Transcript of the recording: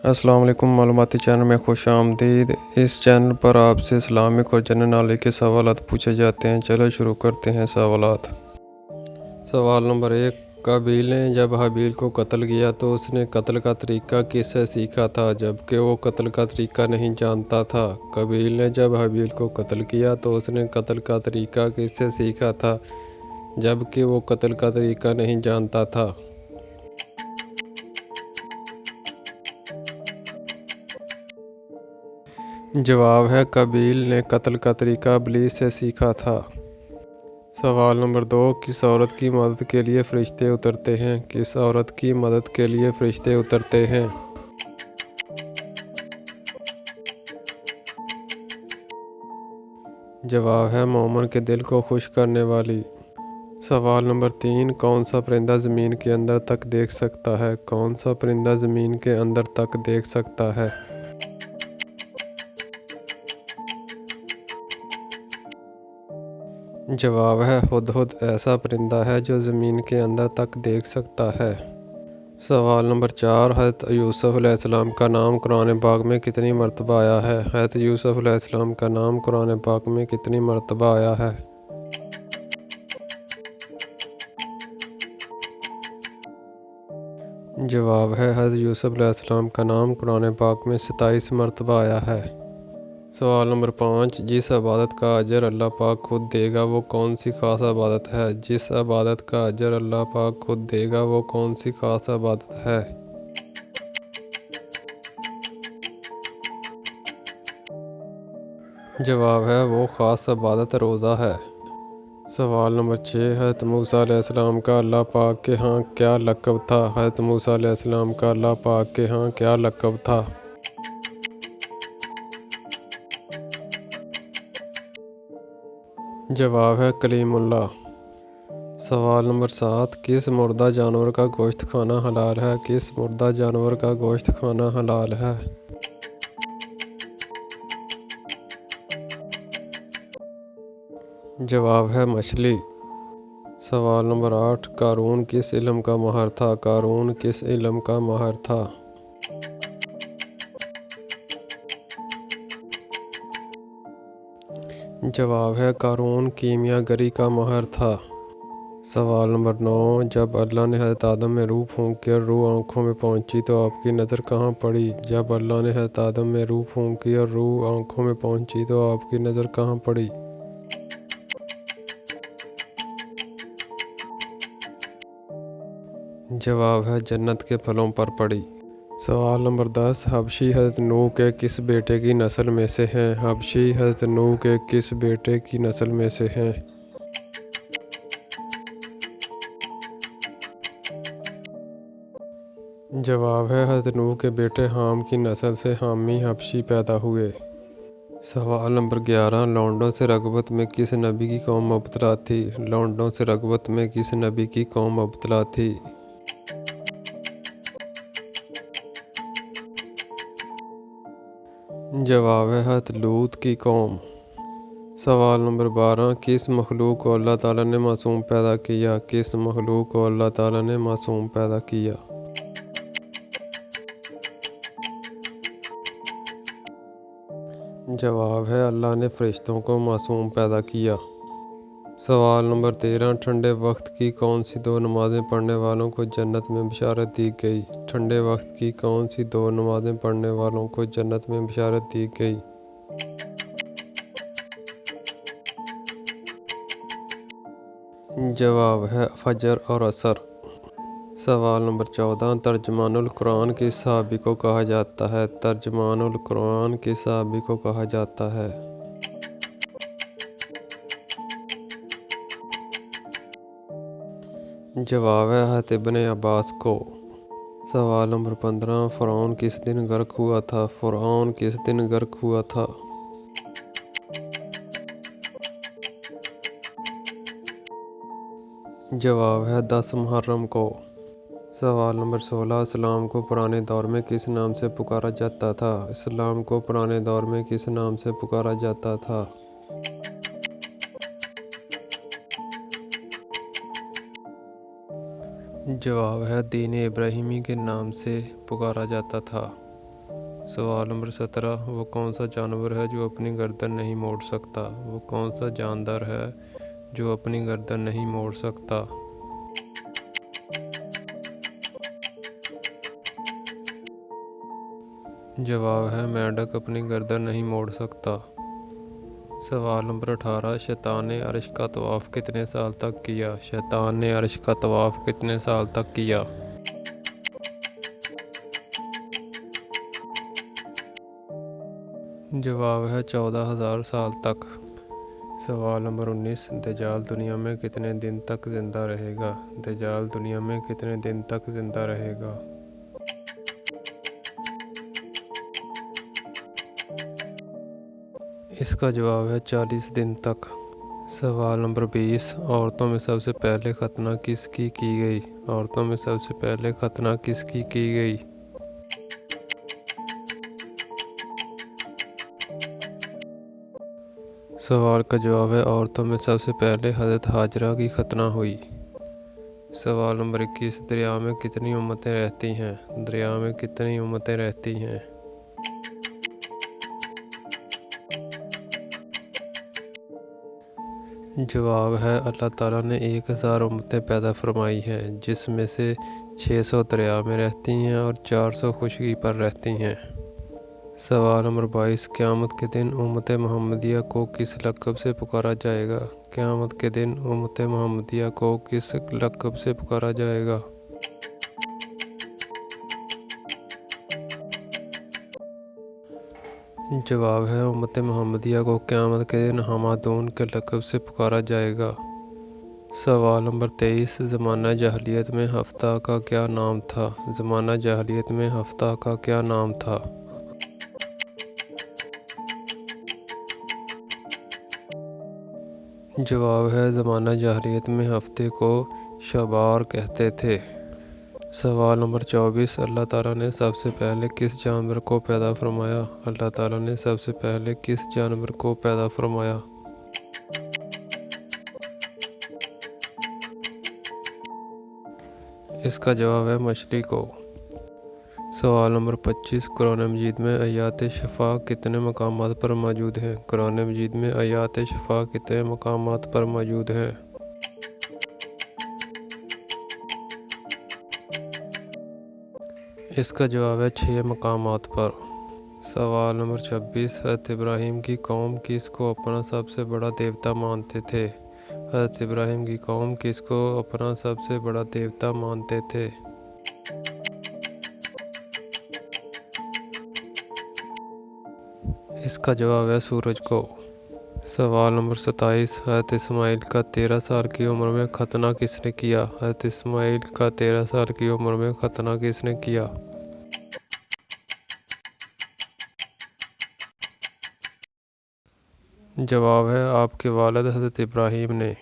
السلام علیکم، معلوماتی چینل میں خوش آمدید۔ اس چینل پر آپ سے اسلامک اور جنرل نالج کے سوالات پوچھے جاتے ہیں۔ چلو شروع کرتے ہیں سوالات۔ سوال نمبر 1، قابیل نے جب حابیل کو قتل کیا تو اس نے قتل کا طریقہ کس سے سیکھا تھا جبکہ وہ قتل کا طریقہ نہیں جانتا تھا؟ قابیل نے جب حابیل کو قتل کیا تو اس نے قتل کا طریقہ کس سے سیکھا تھا جبکہ وہ قتل کا طریقہ نہیں جانتا تھا؟ جواب ہے قابیل نے قتل کا طریقہ ابلیس سے سیکھا تھا۔ سوال نمبر 2، کس عورت کی مدد کے لیے فرشتے اترتے ہیں؟ کس عورت کی مدد کے لیے فرشتے اترتے ہیں؟ جواب ہے مومن کے دل کو خوش کرنے والی۔ سوال نمبر 3، کون سا پرندہ زمین کے اندر تک دیکھ سکتا ہے؟ کون سا پرندہ زمین کے اندر تک دیکھ سکتا ہے؟ جواب ہے ہدہد ایسا پرندہ ہے جو زمین کے اندر تک دیکھ سکتا ہے۔ سوال نمبر 4، حضرت یوسف علیہ السلام کا نام قرآن پاک میں کتنی مرتبہ آیا ہے؟ حضرت یوسف علیہ السلام کا نام قرآن پاک میں کتنی مرتبہ آیا ہے؟ جواب ہے حضرت یوسف علیہ السلام کا نام قرآن پاک میں 27 مرتبہ آیا ہے۔ سوال نمبر 5، جس عبادت کا اجر اللہ پاک خود دے گا وہ کون سی خاص عبادت ہے؟ جس عبادت کا اجر اللہ پاک خود دے گا وہ کون سی خاص عبادت ہے؟ جواب ہے وہ خاص عبادت روزہ ہے۔ سوال نمبر 6، حضرت موسیٰ علیہ السلام کا اللہ پاک کے ہاں کیا لقب تھا؟ حضرت موسیٰ علیہ السلام کا اللہ پاک کے ہاں کیا لقب تھا؟ جواب ہے کلیم اللہ۔ سوال نمبر 7، کس مردہ جانور کا گوشت کھانا حلال ہے؟ کس مردہ جانور کا گوشت کھانا حلال ہے؟ جواب ہے مچھلی۔ سوال نمبر 8، قارون کس علم کا ماہر تھا؟ قارون کس علم کا ماہر تھا؟ جواب ہے قارون کیمیا گری کا ماہر تھا۔ سوال نمبر 9، جب اللہ نے حضرت آدم میں روح پھونکی اور روح آنکھوں میں پہنچی تو آپ کی نظر کہاں پڑی؟ جب اللہ نے حضرت آدم میں روح پھونکی اور روح آنکھوں میں پہنچی تو آپ کی نظر کہاں پڑی؟ جواب ہے جنت کے پھلوں پر پڑی۔ سوال نمبر 10، حبشی حضرت نوح کے کس بیٹے کی نسل میں سے ہیں؟ حبشی حضرت نوح کے کس بیٹے کی نسل میں سے ہیں؟ جواب ہے حضرت نوح کے بیٹے حام کی نسل سے حامی حبشی پیدا ہوئے۔ سوال نمبر 11، لونڈوں سے رغبت میں کس نبی کی قوم مبتلا تھی؟ لونڈوں سے رغبت میں کس نبی کی قوم مبتلا تھی؟ جواب ہے حضرت لوط کی قوم۔ سوال نمبر 12، کس مخلوق کو اللہ تعالیٰ نے معصوم پیدا کیا؟ کس مخلوق کو اللہ تعالیٰ نے معصوم پیدا کیا؟ جواب ہے اللہ نے فرشتوں کو معصوم پیدا کیا۔ سوال نمبر 13، ٹھنڈے وقت کی کون سی 2 نمازیں پڑھنے والوں کو جنت میں بشارت دی گئی؟ ٹھنڈے وقت کی کون سی 2 نمازیں پڑھنے والوں کو جنت میں بشارت دی گئی؟ جواب ہے فجر اور عصر۔ سوال نمبر 14، ترجمان القرآن کس صحابی کو کہا جاتا ہے؟ ترجمان القرآن کس صحابی کو کہا جاتا ہے؟ جواب ہے حضرت ابن عباس کو۔ سوال نمبر 15، فرعون کس دن غرق ہوا تھا؟ فرعون کس دن غرق ہوا تھا؟ جواب ہے 10 محرم کو۔ سوال نمبر 16، اسلام کو پرانے دور میں کس نام سے پکارا جاتا تھا؟ اسلام کو پرانے دور میں کس نام سے پکارا جاتا تھا؟ جواب ہے دین ابراہیمی کے نام سے پکارا جاتا تھا۔ سوال نمبر 17، وہ کون سا جانور ہے جو اپنی گردن نہیں موڑ سکتا؟ وہ کون سا جاندار ہے جو اپنی گردن نہیں موڑ سکتا؟ جواب ہے مینڈک اپنی گردن نہیں موڑ سکتا۔ سوال نمبر 18، شیطان نے عرش کا طواف کتنے سال تک کیا؟ شیطان نے عرش کا طواف کتنے سال تک کیا؟ جواب ہے 14,000 سال تک۔ سوال نمبر 19، دجال دنیا میں کتنے دن تک زندہ رہے گا؟ دجال دنیا میں کتنے دن تک زندہ رہے گا؟ اس کا جواب ہے 40 دن تک۔ سوال نمبر 20، عورتوں میں سب سے پہلے ختنہ کس کی گئی؟ عورتوں میں سب سے پہلے ختنہ کس کی گئی؟ سوال کا جواب ہے عورتوں میں سب سے پہلے حضرت ہاجرہ کی ختنہ ہوئی۔ سوال نمبر 21، دریا میں کتنی امتیں رہتی ہیں؟ دریا میں کتنی امتیں رہتی ہیں؟ جواب ہے اللہ تعالیٰ نے 1000 امتیں پیدا فرمائی ہیں، جس میں سے 600 دریا میں رہتی ہیں اور 400 خشکی پر رہتی ہیں۔ سوال نمبر 22، قیامت کے دن امت محمدیہ کو کس لقب سے پکارا جائے گا؟ قیامت کے دن امت محمدیہ کو کس لقب سے پکارا جائے گا؟ جواب ہے امت محمدیہ کو قیامت کے دن حمادون کے لقب سے پکارا جائے گا۔ سوال نمبر 23، زمانہ جاہلیت میں ہفتہ کا کیا نام تھا؟ زمانہ جاہلیت میں ہفتہ کا کیا نام تھا؟ جواب ہے زمانہ جاہلیت میں ہفتے کو شبار کہتے تھے۔ سوال نمبر 24، اللہ تعالیٰ نے سب سے پہلے کس جانور کو پیدا فرمایا؟ اللہ تعالیٰ نے سب سے پہلے کس جانور کو پیدا فرمایا؟ اس کا جواب ہے مچھلی کو۔ سوال نمبر 25، قرآن مجید میں آیات شفا کتنے مقامات پر موجود ہیں؟ قرآن مجید میں آیات شفا کتنے مقامات پر موجود ہیں؟ اس کا جواب ہے 6 مقامات پر۔ سوال نمبر 26، حضرت ابراہیم کی قوم کس کو اپنا سب سے بڑا دیوتا مانتے تھے؟ حضرت ابراہیم کی قوم کس کو اپنا سب سے بڑا دیوتا مانتے تھے؟ اس کا جواب ہے سورج کو۔ سوال نمبر 27، حضرت اسماعیل کا 13 سال کی عمر میں ختنہ کس نے کیا؟ حضرت اسماعیل کا 13 سال کی عمر میں ختنہ کس نے کیا؟ جواب ہے آپ کے والد حضرت ابراہیم نے۔